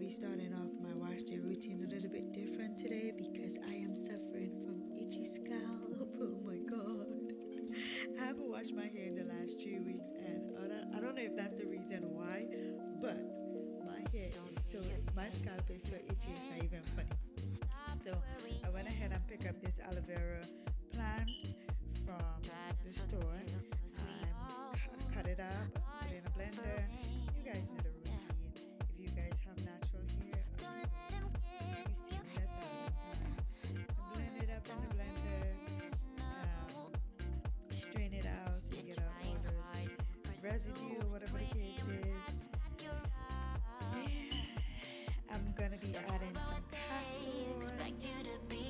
be starting off my wash day routine a little bit different today because I am suffering from itchy scalp. Oh my god. I haven't washed my hair in the last 3 weeks and I don't know if that's the reason why, but my hair is so, my scalp is so itchy, it's not even funny. So I went ahead and picked up this aloe vera plant from the store. I cut it up, put it in a blender. You guys know the routine. If you guys have natural hair, you've seen me a thousand times. I blend it up in the blender, strain it out so you get out all those residue, whatever the case is. I'm gonna be adding some castor oil,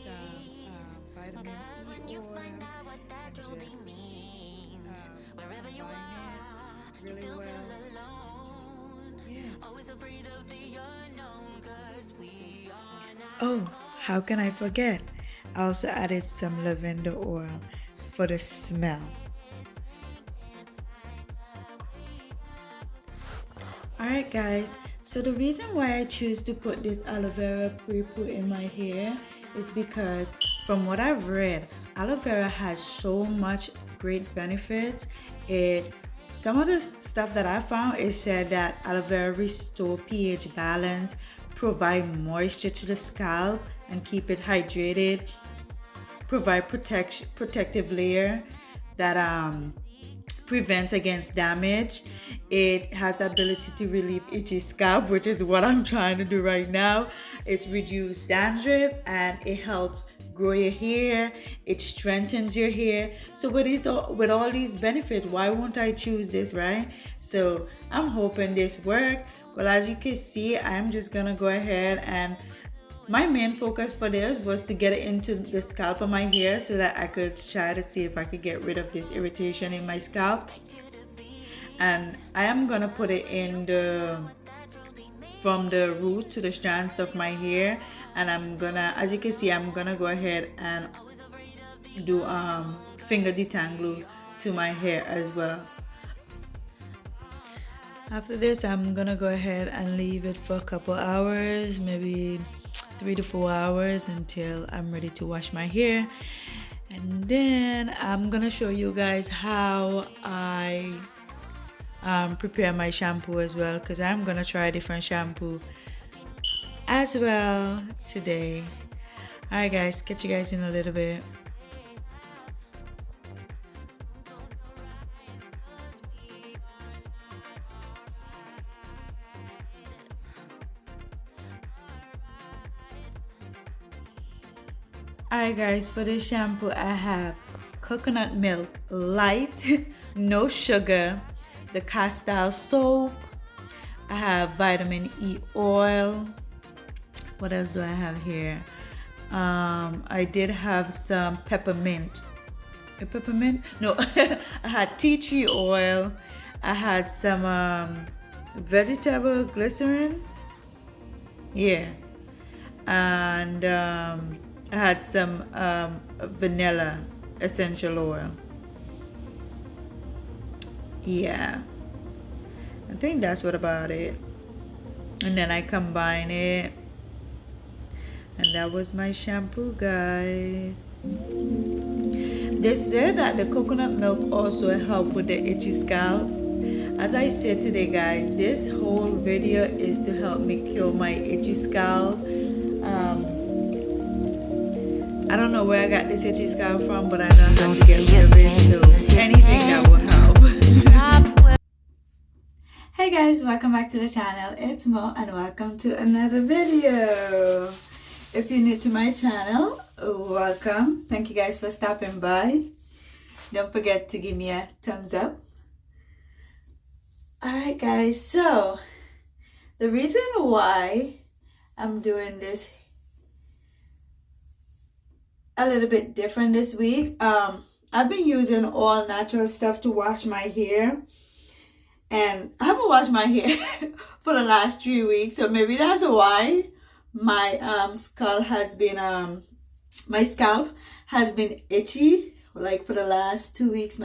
some vitamin E oil, and just combine it really well. Oh, how can I forget? I also added some lavender oil for the smell. Alright guys, so the reason why I choose to put this aloe vera pre-poo in my hair is because from what I've read, aloe vera has so much great benefits. Some of the stuff that I found is said that aloe vera restore pH balance, provide moisture to the scalp and keep it hydrated, provide protective layer that prevents against damage. It has the ability to relieve itchy scalp, which is what I'm trying to do right now. It's reduce dandruff and it helps grow your hair. It strengthens your hair. So with all these benefits, why won't I choose this, right? So I'm hoping this works. Well, as you can see, I'm just gonna go ahead and my main focus for this was to get it into the scalp of my hair so that I could try to see if I could get rid of this irritation in my scalp. And I am gonna put it in from the root to the strands of my hair, and I'm gonna, as you can see, I'm gonna go ahead and do finger detangle to my hair as well. After this, I'm gonna go ahead and leave it for a couple hours, maybe 3 to 4 hours, until I'm ready to wash my hair. And then I'm gonna show you guys how I prepare my shampoo as well, because I'm gonna try a different shampoo as well today. Alright guys, catch you guys in a little bit. Alright guys, for this shampoo I have coconut milk light, no sugar, the castor soap, I have vitamin E oil. What else do I have here? I did have some peppermint. Peppermint? No, I had tea tree oil. I had some vegetable glycerin. Yeah. And I had some vanilla essential oil. Yeah, I think that's what about it. And then I combine it, and that was my shampoo, guys. They said that the coconut milk also help with the itchy scalp. As I said today, guys, this whole video is to help me cure my itchy scalp. I don't know where I got this itchy scalp from, but I know how to get rid of it, so anything that will help. Hey guys, welcome back to the channel. It's Mo and welcome to another video. If you're new to my channel, welcome. Thank you guys for stopping by. Don't forget to give me a thumbs up. Alright guys, so the reason why I'm doing this a little bit different this week, I've been using all natural stuff to wash my hair, and I haven't washed my hair for the last 3 weeks, so maybe that's why my scalp has been itchy. Like for the last 2 weeks,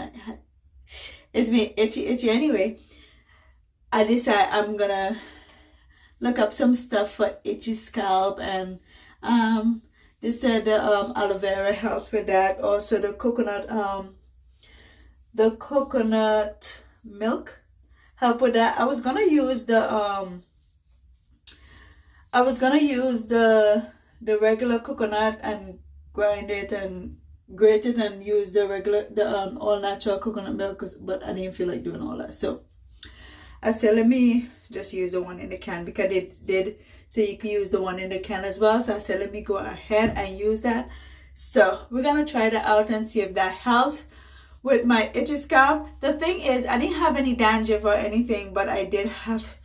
it's been itchy anyway. I decide I'm gonna look up some stuff for itchy scalp, and they said the aloe vera helps with that. Also the coconut milk help with that. I was gonna use the regular coconut and grind it and grate it and use the all natural coconut milk, but I didn't feel like doing all that, so I said let me just use the one in the can, because they did say you can use the one in the can as well. So I said let me go ahead and use that. So we're gonna try that out and see if that helps with my itchy scalp. The thing is, I didn't have any dandruff or anything, but I did have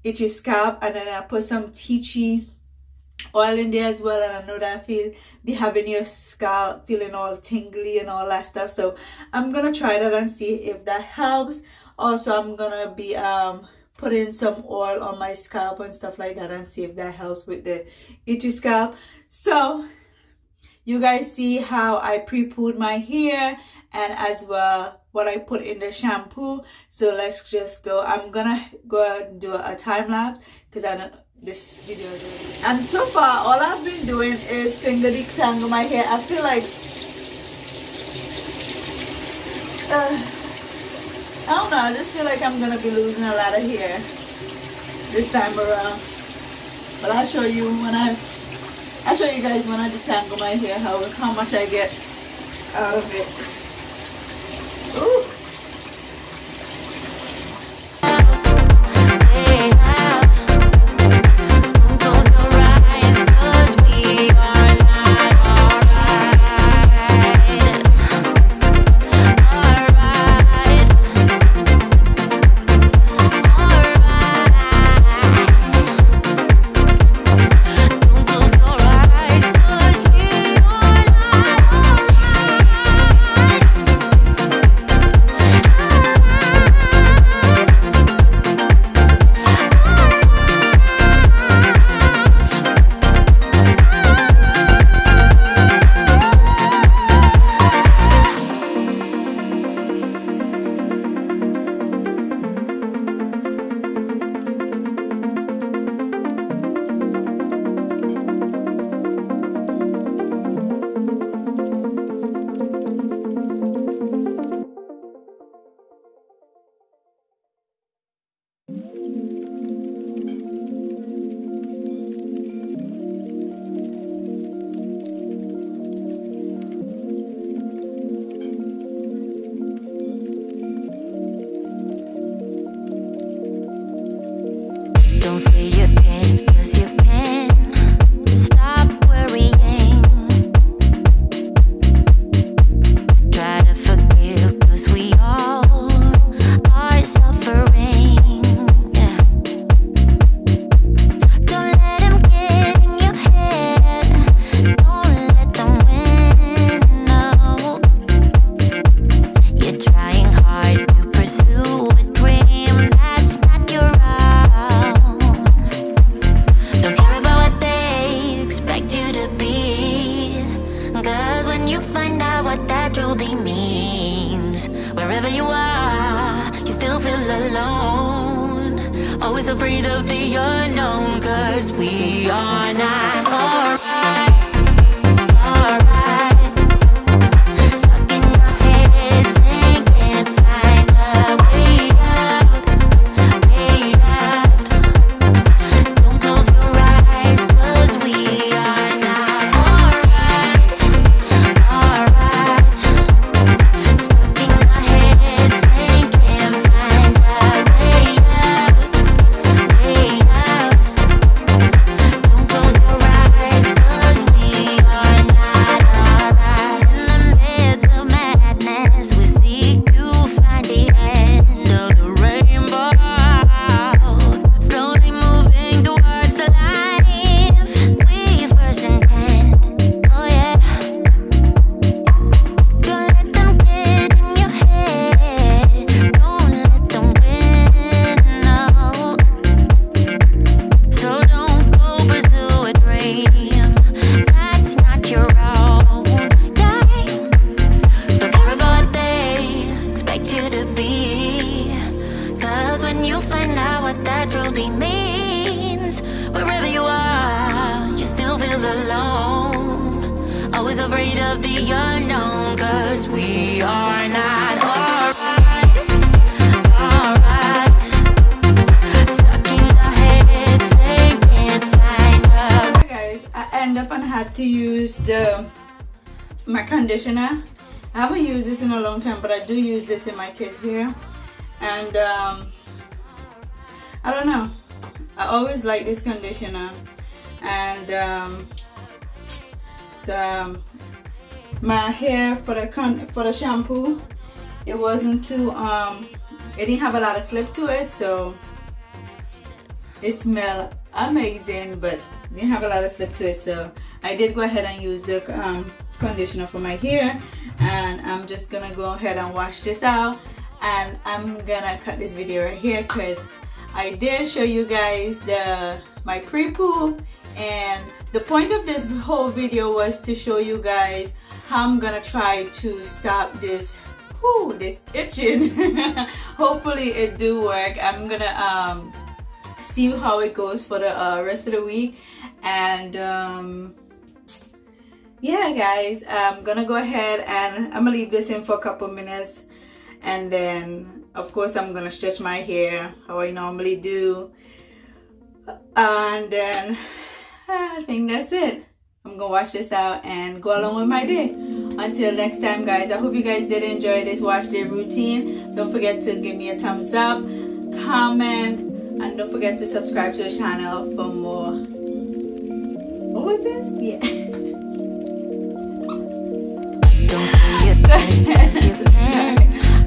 itchy scalp, and then I put some tea tree oil in there as well, and I know that be having your scalp feeling all tingly and all that stuff. So I'm gonna try that and see if that helps. Also, I'm gonna be putting some oil on my scalp and stuff like that and see if that helps with the itchy scalp. So you guys see how I pre-pooed my hair, and as well what I put in the shampoo. So let's just go. I'm gonna go and do a time lapse, because I know this video is, and so far all I've been doing is finger detangle my hair. I feel like I don't know, I just feel like I'm gonna be losing a lot of hair this time around, but I'll show you guys when I detangle my hair how much I get out of it. Ooh. Don't say you can't, 'cause you can. Stop worrying. Try to forgive, 'cause we all are suffering. Yeah. Don't let them get in your head. Don't let them win. No. You're trying hard to pursue a dream that's not your own. Don't care about what they expect you to be, 'cause when you find out what that truly means, wherever you are, you still feel alone. Always afraid of the unknown, 'cause we are not alright. Alright. Stuck in our heads and can't find a way out. Way out. Don't close your eyes, 'cause we are not alright. Alright. Stuck in our heads and can't find a way out. Way out. Don't close your eyes, 'cause we of the unknown, 'cause we are not alright, alright. Stuck in our heads, they can't find us. Hi guys, I end up and had to use my conditioner. I haven't used this in a long time, but I do use this in my kids' hair. And I don't know, I always like this conditioner. And so my hair for the shampoo, it wasn't too it didn't have a lot of slip to it, so it smelled amazing, but didn't have a lot of slip to it. So I did go ahead and use the conditioner for my hair, and I'm just gonna go ahead and wash this out. And I'm gonna cut this video right here because I did show you guys my pre-poo, and the point of this whole video was to show you guys how I'm gonna try to stop this itching. Hopefully it do work. I'm gonna see how it goes for the rest of the week. And yeah guys, I'm gonna go ahead and I'm gonna leave this in for a couple minutes, and then of course I'm gonna stretch my hair how I normally do, and then I think that's it. I'm gonna wash this out and go along with my day. Until next time guys, I hope you guys did enjoy this wash day routine. Don't forget to give me a thumbs up, comment, and don't forget to subscribe to the channel for more. What was this? Yeah.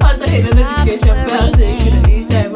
Also hit the notification bell so you can each time